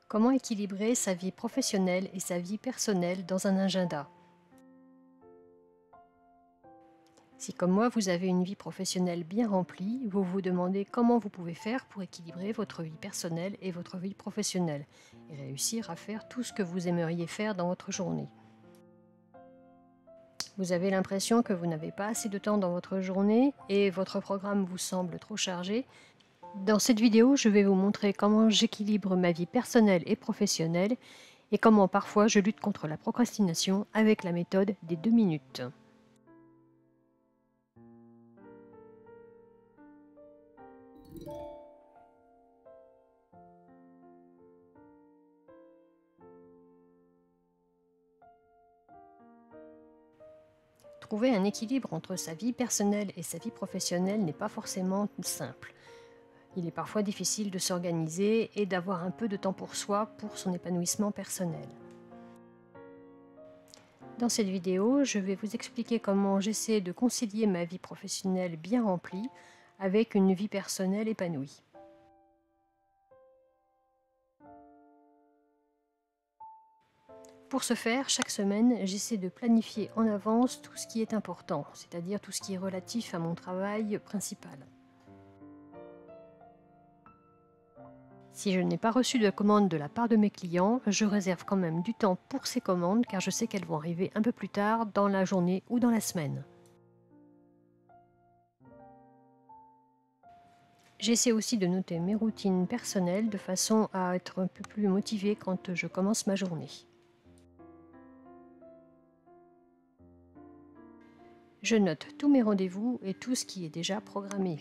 Comment équilibrer sa vie professionnelle et sa vie personnelle dans un agenda? Si comme moi vous avez une vie professionnelle bien remplie, vous vous demandez comment vous pouvez faire pour équilibrer votre vie personnelle et votre vie professionnelle et réussir à faire tout ce que vous aimeriez faire dans votre journée. Vous avez l'impression que vous n'avez pas assez de temps dans votre journée et votre programme vous semble trop chargé. Dans cette vidéo, je vais vous montrer comment j'équilibre ma vie personnelle et professionnelle et comment parfois je lutte contre la procrastination avec la méthode des 2 minutes. Trouver un équilibre entre sa vie personnelle et sa vie professionnelle n'est pas forcément simple. Il est parfois difficile de s'organiser et d'avoir un peu de temps pour soi pour son épanouissement personnel. Dans cette vidéo, je vais vous expliquer comment j'essaie de concilier ma vie professionnelle bien remplie avec une vie personnelle épanouie. Pour ce faire, chaque semaine, j'essaie de planifier en avance tout ce qui est important, c'est-à-dire tout ce qui est relatif à mon travail principal. Si je n'ai pas reçu de commande de la part de mes clients, je réserve quand même du temps pour ces commandes car je sais qu'elles vont arriver un peu plus tard dans la journée ou dans la semaine. J'essaie aussi de noter mes routines personnelles de façon à être un peu plus motivée quand je commence ma journée. Je note tous mes rendez-vous et tout ce qui est déjà programmé.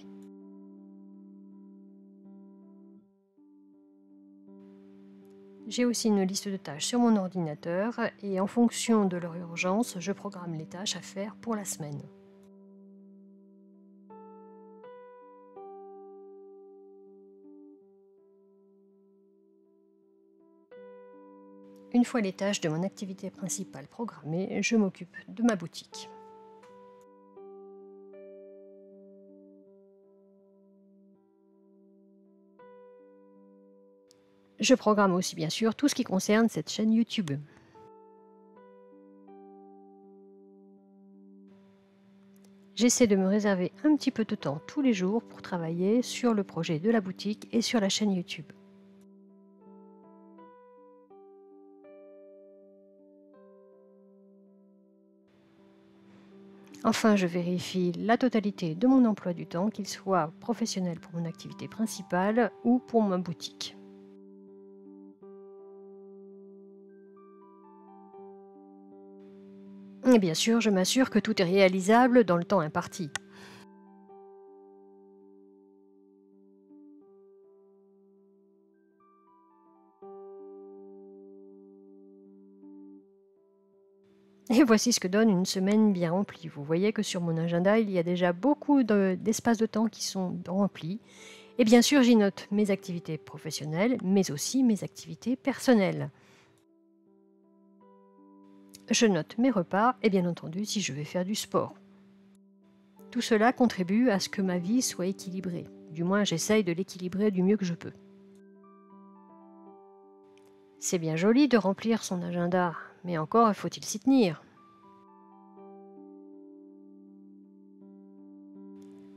J'ai aussi une liste de tâches sur mon ordinateur et en fonction de leur urgence, je programme les tâches à faire pour la semaine. Une fois les tâches de mon activité principale programmées, je m'occupe de ma boutique. Je programme aussi bien sûr tout ce qui concerne cette chaîne YouTube. J'essaie de me réserver un petit peu de temps tous les jours pour travailler sur le projet de la boutique et sur la chaîne YouTube. Enfin, je vérifie la totalité de mon emploi du temps, qu'il soit professionnel pour mon activité principale ou pour ma boutique. Et bien sûr, je m'assure que tout est réalisable dans le temps imparti. Et voici ce que donne une semaine bien remplie. Vous voyez que sur mon agenda, il y a déjà beaucoup d'espaces de temps qui sont remplis. Et bien sûr, j'y note mes activités professionnelles, mais aussi mes activités personnelles. Je note mes repas et bien entendu si je vais faire du sport. Tout cela contribue à ce que ma vie soit équilibrée. Du moins, j'essaye de l'équilibrer du mieux que je peux. C'est bien joli de remplir son agenda, mais encore faut-il s'y tenir.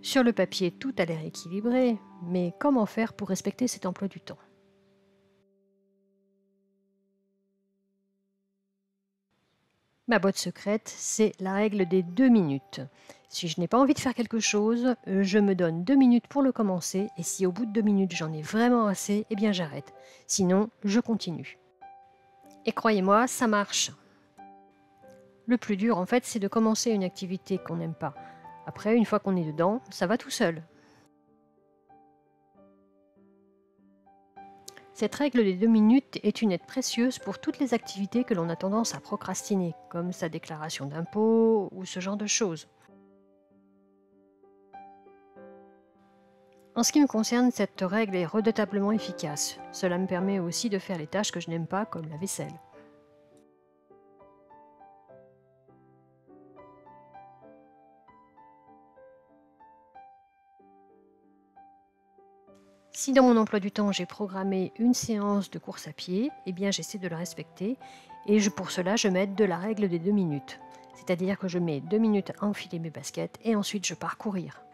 Sur le papier, tout a l'air équilibré, mais comment faire pour respecter cet emploi du temps? Ma boîte secrète, c'est la règle des 2 minutes. Si je n'ai pas envie de faire quelque chose, je me donne 2 minutes pour le commencer et si au bout de 2 minutes j'en ai vraiment assez, eh bien j'arrête. Sinon, je continue. Et croyez-moi, ça marche. Le plus dur en fait, c'est de commencer une activité qu'on n'aime pas. Après, une fois qu'on est dedans, ça va tout seul. Cette règle des 2 minutes est une aide précieuse pour toutes les activités que l'on a tendance à procrastiner, comme sa déclaration d'impôt ou ce genre de choses. En ce qui me concerne, cette règle est redoutablement efficace. Cela me permet aussi de faire les tâches que je n'aime pas, comme la vaisselle. Si dans mon emploi du temps, j'ai programmé une séance de course à pied, eh bien j'essaie de la respecter et pour cela, je m'aide de la règle des 2 minutes. C'est-à-dire que je mets 2 minutes à enfiler mes baskets et ensuite je pars courir.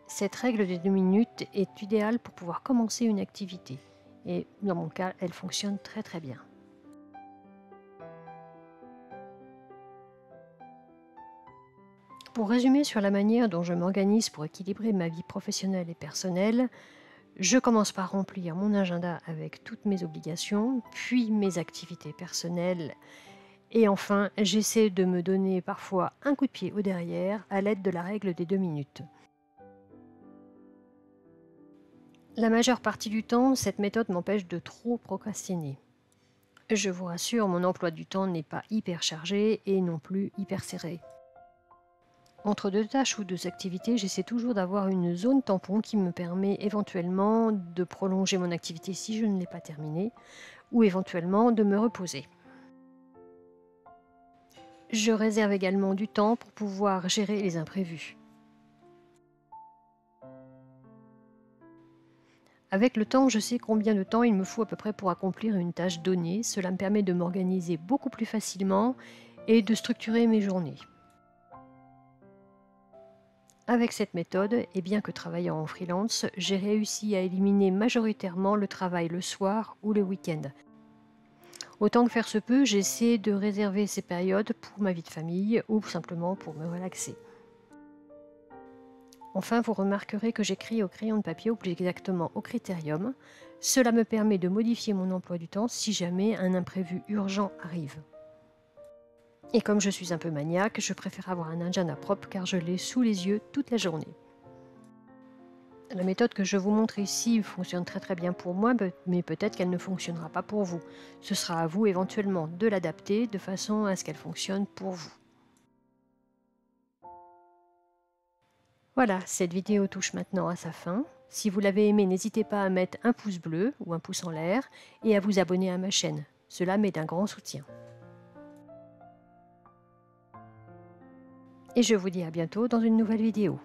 Cette règle des 2 minutes est idéale pour pouvoir commencer une activité. Et dans mon cas, elle fonctionne très très bien. Pour résumer sur la manière dont je m'organise pour équilibrer ma vie professionnelle et personnelle, je commence par remplir mon agenda avec toutes mes obligations, puis mes activités personnelles, et enfin j'essaie de me donner parfois un coup de pied au derrière à l'aide de la règle des 2 minutes. La majeure partie du temps, cette méthode m'empêche de trop procrastiner. Je vous rassure, mon emploi du temps n'est pas hyper chargé et non plus hyper serré. Entre deux tâches ou deux activités, j'essaie toujours d'avoir une zone tampon qui me permet éventuellement de prolonger mon activité si je ne l'ai pas terminée, ou éventuellement de me reposer. Je réserve également du temps pour pouvoir gérer les imprévus. Avec le temps, je sais combien de temps il me faut à peu près pour accomplir une tâche donnée. Cela me permet de m'organiser beaucoup plus facilement et de structurer mes journées. Avec cette méthode, et bien que travaillant en freelance, j'ai réussi à éliminer majoritairement le travail le soir ou le week-end. Autant que faire se peut, j'essaie de réserver ces périodes pour ma vie de famille ou simplement pour me relaxer. Enfin, vous remarquerez que j'écris au crayon de papier ou plus exactement au critérium. Cela me permet de modifier mon emploi du temps si jamais un imprévu urgent arrive. Et comme je suis un peu maniaque, je préfère avoir un agenda propre car je l'ai sous les yeux toute la journée. La méthode que je vous montre ici fonctionne très très bien pour moi, mais peut-être qu'elle ne fonctionnera pas pour vous. Ce sera à vous éventuellement de l'adapter de façon à ce qu'elle fonctionne pour vous. Voilà, cette vidéo touche maintenant à sa fin. Si vous l'avez aimée, n'hésitez pas à mettre un pouce bleu ou un pouce en l'air et à vous abonner à ma chaîne. Cela m'est d'un grand soutien. Et je vous dis à bientôt dans une nouvelle vidéo.